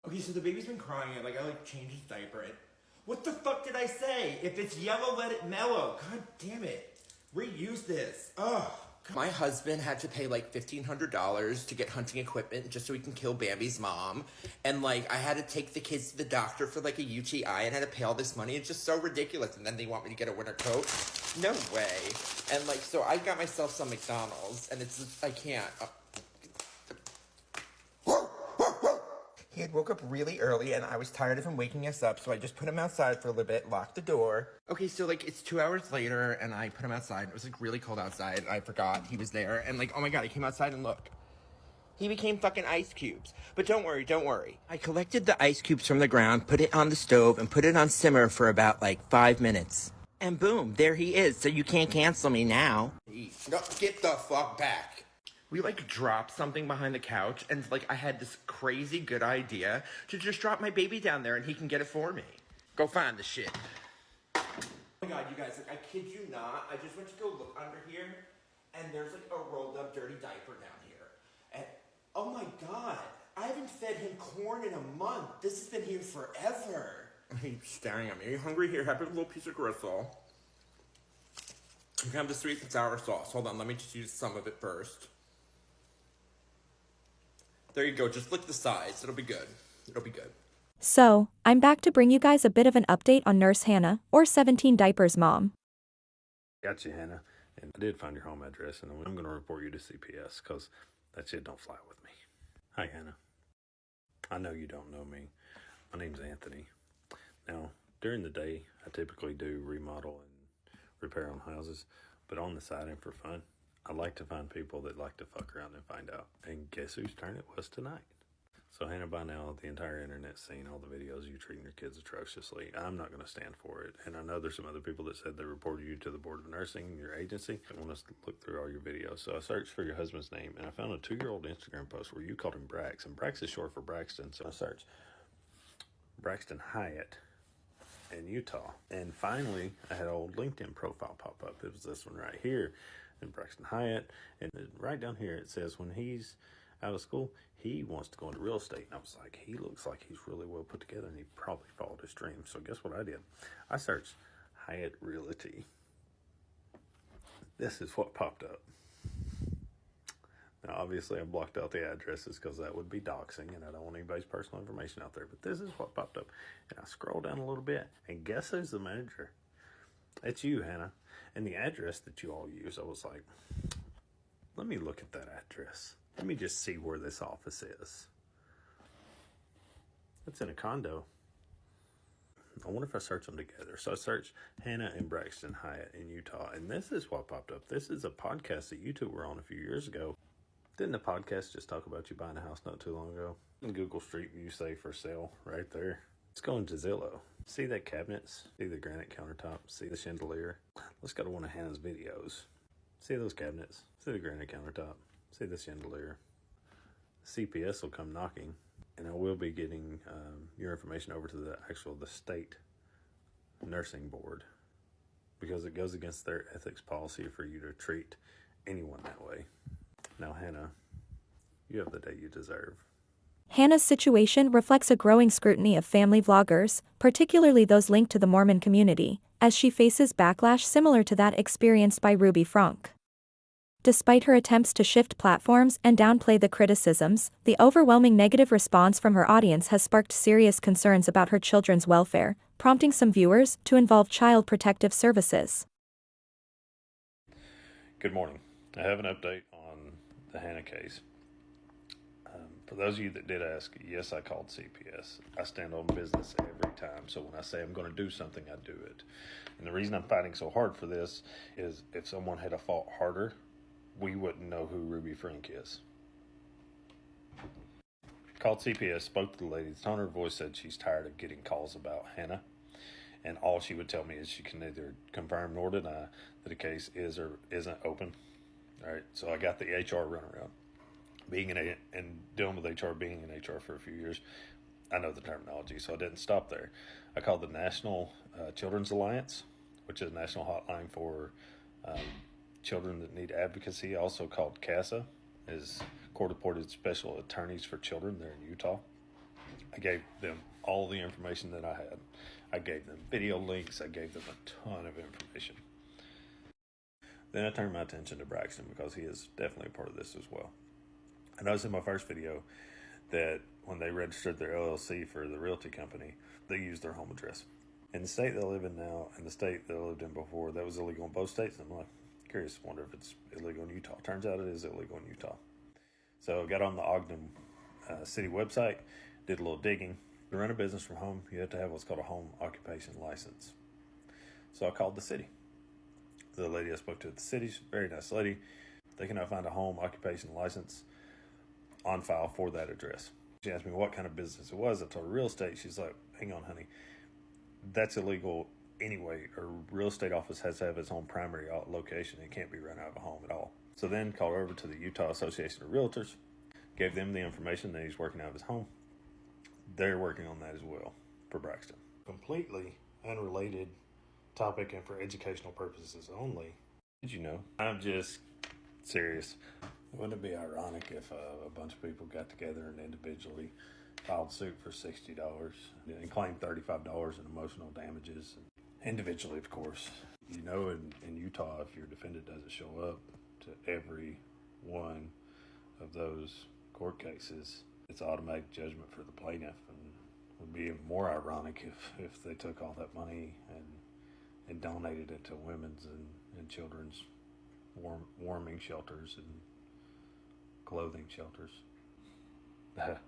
Okay, so the baby's been crying and like I like changed his diaper and what the fuck did I say? If it's yellow, let it mellow. God damn it. Reuse this. Ugh. My husband had to pay like $1,500 to get hunting equipment just so he can kill Bambi's mom. And like I had to take the kids to the doctor for like a UTI and had to pay all this money. It's just so ridiculous. And then they want me to get a winter coat? No way. And like, so I got myself some McDonald's and it's just, I can't. He had woke up really early and I was tired of him waking us up, so I just put him outside for a little bit, locked the door. Okay, so like it's 2 hours later and I put him outside. It was like really cold outside. I forgot he was there and like, oh my God, I came outside and look. He became fucking ice cubes. But don't worry, don't worry. I collected the ice cubes from the ground, put it on the stove and put it on simmer for about like 5 minutes. And boom, there he is, so you can't cancel me now. No, get the fuck back. We like dropped something behind the couch and like I had this crazy good idea to just drop my baby down there and he can get it for me. Go find the shit. Oh my God, you guys, like I kid you not, I just went to go look under here and there's like a rolled up dirty diaper down here. And oh my God, I haven't fed him corn in a month. This has been here forever. He's staring at me. Are you hungry? Here, have a little piece of gristle. You can have the sweet and sour sauce. Hold on, let me just use some of it first. There you go, just lick the sides. It'll be good. It'll be good. So, I'm back to bring you guys a bit of an update on Nurse Hannah, or 17 Diapers Mom. Gotcha, Hannah. And I did find your home address, and I'm going to report you to CPS, because that shit don't fly with me. Hi, Hannah. I know you don't know me. My name's Anthony. Now, during the day, I typically do remodel and repair on houses, but on the side and for fun, I like to find people that like to fuck around and find out. And guess whose turn it was tonight? So Hannah, by now, the entire internet's seen all the videos of you treating your kids atrociously. I'm not going to stand for it. And I know there's some other people that said they reported you to the Board of Nursing, your agency. I want us to look through all your videos. So I searched for your husband's name, and I found a 2-year-old Instagram post where you called him Brax. And Brax is short for Braxton. So I searched Braxton Hyatt in Utah. And finally, I had an old LinkedIn profile pop up. It was this one right here. And Braxton Hyatt, and right down here it says when he's out of school, he wants to go into real estate. And I was like, he looks like he's really well put together, and he probably followed his dream. So guess what I did? I searched Hyatt Realty. This is what popped up. Now, obviously, I blocked out the addresses because that would be doxing, and I don't want anybody's personal information out there. But this is what popped up. And I scrolled down a little bit, and guess who's the manager? It's you, Hannah. And the address that you all use, I was like, let me look at that address. Let me just see where this office is. It's in a condo. I wonder if I search them together. So I searched Hannah and Braxton Hyatt in Utah, and this is what popped up. This is a podcast that you two were on a few years ago. Didn't the podcast just talk about you buying a house not too long ago? In Google Street View, say for sale right there. Let's go into Zillow. See that cabinets? See the granite countertop? See the chandelier? Let's go to one of Hannah's videos. See those cabinets? See the granite countertop? See the chandelier? CPS will come knocking, and I will be getting your information over to the state nursing board because it goes against their ethics policy for you to treat anyone that way. Now, Hannah, you have the day you deserve. Hannah's situation reflects a growing scrutiny of family vloggers, particularly those linked to the Mormon community, as she faces backlash similar to that experienced by Ruby Frank. Despite her attempts to shift platforms and downplay the criticisms, the overwhelming negative response from her audience has sparked serious concerns about her children's welfare, prompting some viewers to involve Child Protective Services. Good morning. I have an update on the Hannah case. For those of you that did ask, yes, I called CPS. I stand on business every time, so when I say I'm going to do something, I do it. And the reason I'm fighting so hard for this is if someone had fought harder, we wouldn't know who Ruby Frank is. Called CPS, spoke to the lady. The tone of her voice said she's tired of getting calls about Hannah, and all she would tell me is she can neither confirm nor deny that a case is or isn't open. All right, so I got the HR runaround. Being and dealing with HR, being in HR for a few years, I know the terminology, so I didn't stop there. I called the National Children's Alliance, which is a national hotline for children that need advocacy. Also called CASA, is Court-Appointed Special Attorneys for Children there in Utah. I gave them all the information that I had. I gave them video links. I gave them a ton of information. Then I turned my attention to Braxton because he is definitely a part of this as well. I noticed in my first video that when they registered their LLC for the realty company, they used their home address. In the state they live in now and the state they lived in before, that was illegal in both states. And I'm like, curious, wonder if it's illegal in Utah. Turns out it is illegal in Utah. So I got on the Ogden city website, did a little digging. To run a business from home, you have to have what's called a home occupation license. So I called the city. The lady I spoke to at the city's very nice lady. They cannot find a home occupation license on file for that address. She asked me what kind of business it was. I told her real estate. She's like, hang on, honey. That's illegal anyway. A real estate office has to have its own primary location. It can't be run out of a home at all. So then called over to the Utah Association of Realtors, gave them the information that he's working out of his home. They're working on that as well for Braxton. Completely unrelated topic and for educational purposes only. Did you know? I'm just serious. Wouldn't it be ironic if a bunch of people got together and individually filed suit for $60 and claimed $35 in emotional damages? Individually, of course. You know, in Utah, if your defendant doesn't show up to every one of those court cases, it's automatic judgment for the plaintiff. And it would be even more ironic if they took all that money and donated it to women's and children's warming shelters and clothing shelters. That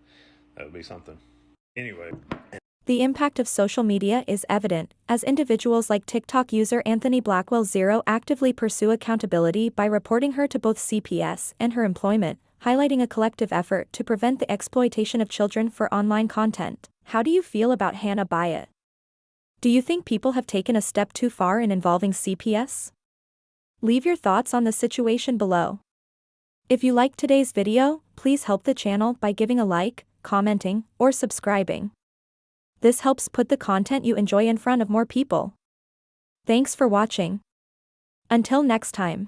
would be something. Anyway. The impact of social media is evident, as individuals like TikTok user Anthony Blackwell0 actively pursue accountability by reporting her to both CPS and her employment, highlighting a collective effort to prevent the exploitation of children for online content. How do you feel about Hannah Byatt? Do you think people have taken a step too far in involving CPS? Leave your thoughts on the situation below. If you liked today's video, please help the channel by giving a like, commenting, or subscribing. This helps put the content you enjoy in front of more people. Thanks for watching. Until next time.